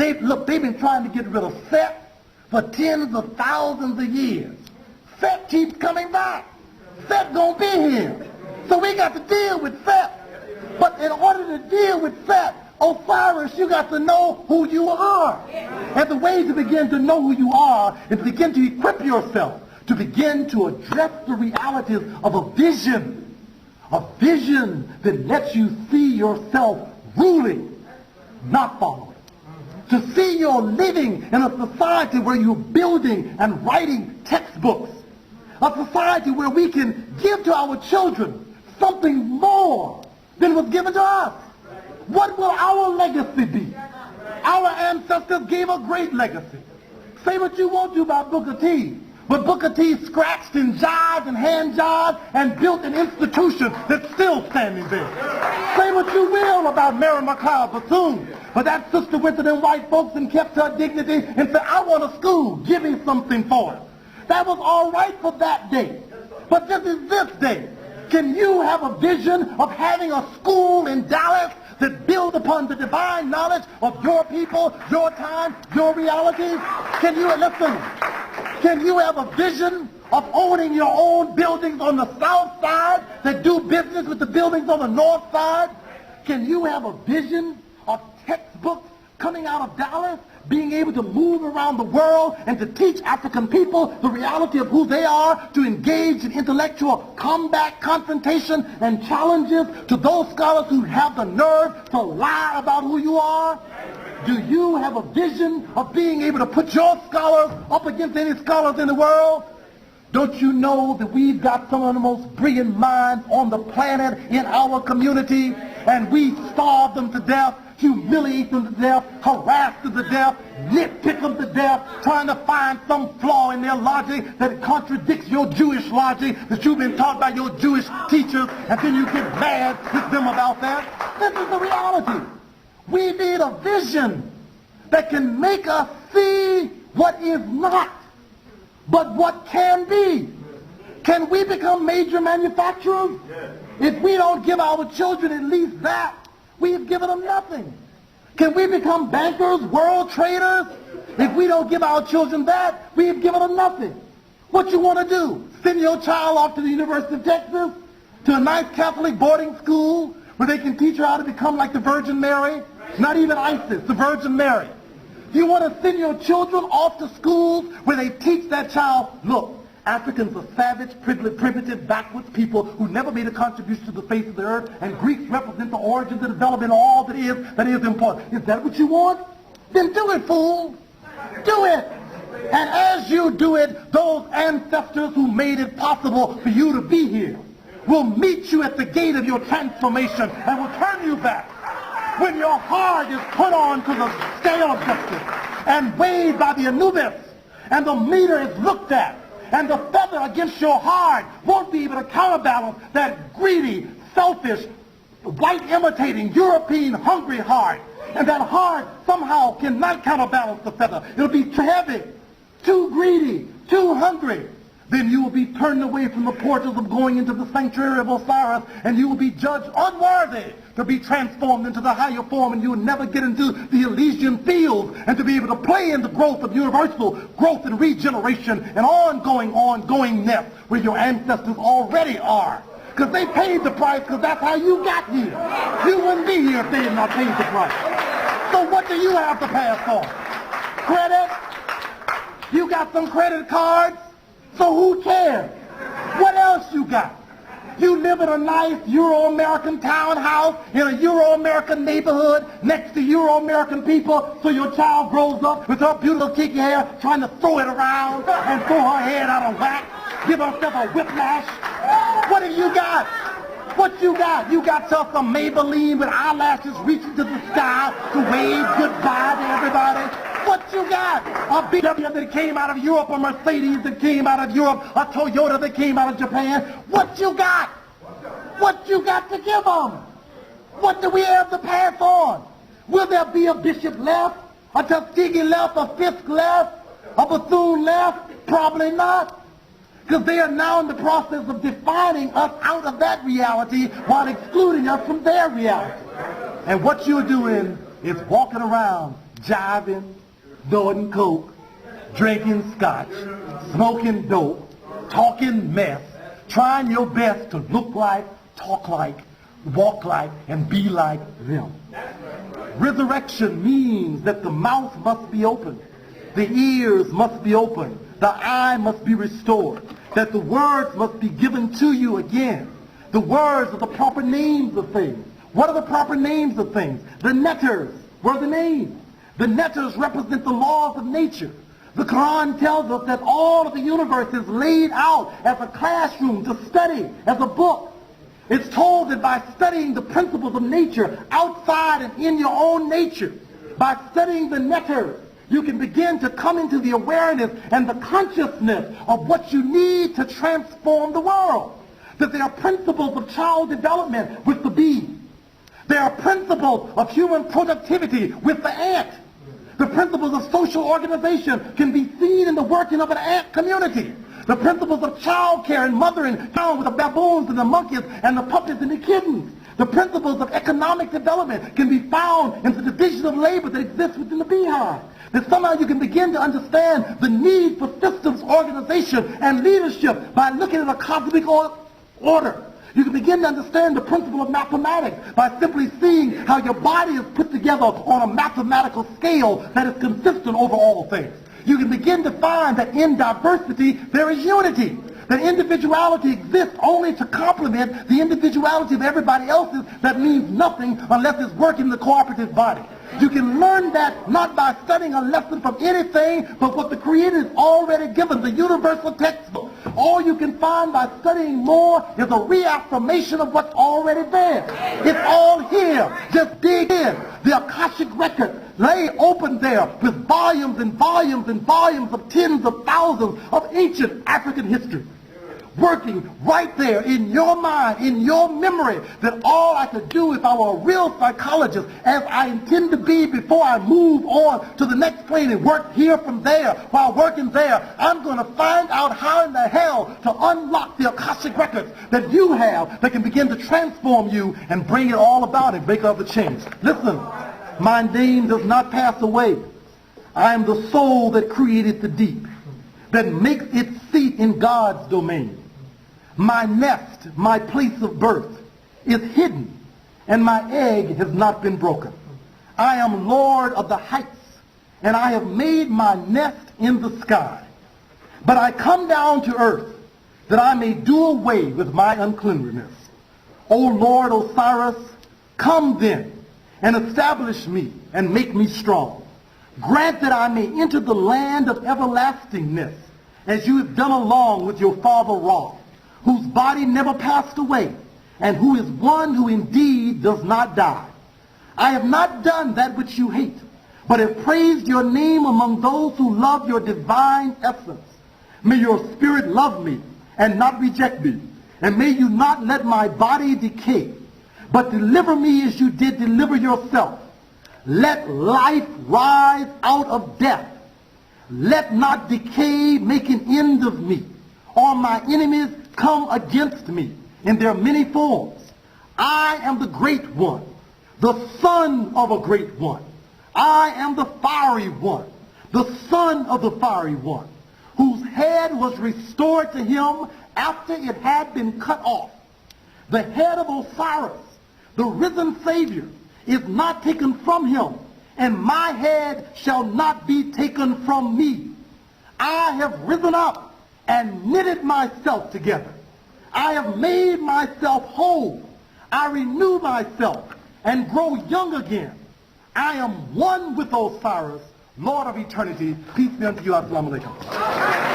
They've been trying to get rid of Set for tens of thousands of years. Set keeps coming back. Set gonna be here. So we got to deal with Set. But in order to deal with Set, Osiris, you got to know who you are. And the way to begin to know who you are is to begin to equip yourself, to begin to address the realities of a vision that lets you see yourself ruling, not following. To see you're living in a society where you're building and writing textbooks. A society where we can give to our children something more than was given to us. What will our legacy be? Our ancestors gave a great legacy. Say what you want to about Booker T, but Booker T scratched and jived and hand-jived and built an institution that's still standing there. Say what you will about Mary McLeod Bethune, but that sister went to them white folks and kept her dignity and said, I want a school, give me something for it. That was all right for that day. But this is this day. Can you have a vision of having a school in Dallas that builds upon the divine knowledge of your people, your time, your reality? Can you, listen, can you have a vision of owning your own buildings on the south side that do business with the buildings on the north side? Can you have a vision of textbooks coming out of Dallas, being able to move around the world and to teach African people the reality of who they are, to engage in intellectual combat, confrontation, and challenges to those scholars who have the nerve to lie about who you are? Do you have a vision of being able to put your scholars up against any scholars in the world? Don't you know that we've got some of the most brilliant minds on the planet in our community, and we starve them to death, humiliate them to death, harass them to death, nitpick them to death, trying to find some flaw in their logic that contradicts your Jewish logic that you've been taught by your Jewish teachers, and then you get mad with them about that? This is the reality. We need a vision that can make us see what is not, but what can be. Can we become major manufacturers? If we don't give our children at least that, we've given them nothing. Can we become bankers, world traders? If we don't give our children that, we've given them nothing. What you want to do? Send your child off to the University of Texas, to a nice Catholic boarding school where they can teach her how to become like the Virgin Mary? Not even ISIS, the Virgin Mary. You want to send your children off to schools where they teach that child, look, Africans are savage, primitive, backwards people who never made a contribution to the face of the earth, and Greeks represent the origins and development of all that is important. Is that what you want? Then do it, fool. Do it. And as you do it, those ancestors who made it possible for you to be here will meet you at the gate of your transformation and will turn you back. When your heart is put on to the scale of justice and weighed by the Anubis, and the meter is looked at, and the feather against your heart won't be able to counterbalance that greedy, selfish, white imitating, European hungry heart. And that heart somehow cannot counterbalance the feather. It'll be too heavy, too greedy, too hungry. Then you will be turned away from the portals of going into the sanctuary of Osiris, and you will be judged unworthy to be transformed into the higher form, and you will never get into the Elysian fields and to be able to play in the growth of universal growth and regeneration and ongoingness where your ancestors already are. Because they paid the price, because that's how you got here. You wouldn't be here if they had not paid the price. So what do you have to pass on? Credit? You got some credit cards? So who cares? What else you got? You live in a nice Euro-American townhouse in a Euro-American neighborhood next to Euro-American people, so your child grows up with her beautiful kinky hair trying to throw it around and throw her head out of whack, give herself a whiplash. What have you got? What you got? You got yourself some Maybelline with eyelashes reaching to the sky to wave goodbye to everybody. What you got? A BMW that came out of Europe, a Mercedes that came out of Europe, a Toyota that came out of Japan. What you got? What you got to give them? What do we have to pass on? Will there be a bishop left? A Tuskegee left? A Fisk left? A Bethune left? Probably not. Because they are now in the process of defining us out of that reality while excluding us from their reality. And what you're doing is walking around jiving, snorting coke, drinking scotch, smoking dope, talking mess, trying your best to look like, talk like, walk like, and be like them. Resurrection means that the mouth must be opened, the ears must be opened, the eye must be restored, that the words must be given to you again. The words are the proper names of things. What are the proper names of things? The letters were the names. The letters represent the laws of nature. The Quran tells us that all of the universe is laid out as a classroom to study, as a book. It's told that by studying the principles of nature outside and in your own nature, by studying the letters, you can begin to come into the awareness and the consciousness of what you need to transform the world. That there are principles of child development with the bee. There are principles of human productivity with the ant. The principles of social organization can be seen in the working of an ant community. The principles of child care and mothering found with the baboons and the monkeys and the puppies and the kittens. The principles of economic development can be found in the division of labor that exists within the beehive. That somehow you can begin to understand the need for systems, organization, and leadership by looking at a cosmic order. You can begin to understand the principle of mathematics by simply seeing how your body is put together on a mathematical scale that is consistent over all things. You can begin to find that in diversity there is unity. That individuality exists only to complement the individuality of everybody else's that means nothing unless it's working in the cooperative body. You can learn that not by studying a lesson from anything, but what the Creator has already given, the universal textbook. All you can find by studying more is a reaffirmation of what's already there. It's all here. Just dig in. The Akashic record lay open there with volumes and volumes and volumes of tens of thousands of ancient African history. Working right there in your mind, in your memory, that all I could do if I were a real psychologist, as I intend to be before I move on to the next plane and work here from there, while working there, I'm going to find out how in the hell to unlock the Akashic records that you have that can begin to transform you and bring it all about and make all the change. Listen, my name does not pass away. I am the soul that created the deep, that makes its seat in God's domain. My nest, my place of birth, is hidden, and my egg has not been broken. I am Lord of the heights, and I have made my nest in the sky. But I come down to earth, that I may do away with my uncleanliness. O Lord Osiris, come then, and establish me, and make me strong. Grant that I may enter the land of everlastingness, as you have done along with your father Ra, whose body never passed away, and who is one who indeed does not die. I have not done that which you hate, but have praised your name among those who love your divine essence. May your spirit love me and not reject me, and may you not let my body decay, but deliver me as you did deliver yourself. Let life rise out of death. Let not decay make an end of me, or my enemies come against me in their many forms. I am the great one, the son of a great one. I am the fiery one, the son of the fiery one, whose head was restored to him after it had been cut off. The head of Osiris, the risen Savior, is not taken from him, and my head shall not be taken from me. I have risen up and knitted myself together. I have made myself whole. I renew myself and grow young again. I am one with Osiris, Lord of eternity. Peace be unto you. Assalamu alaikum.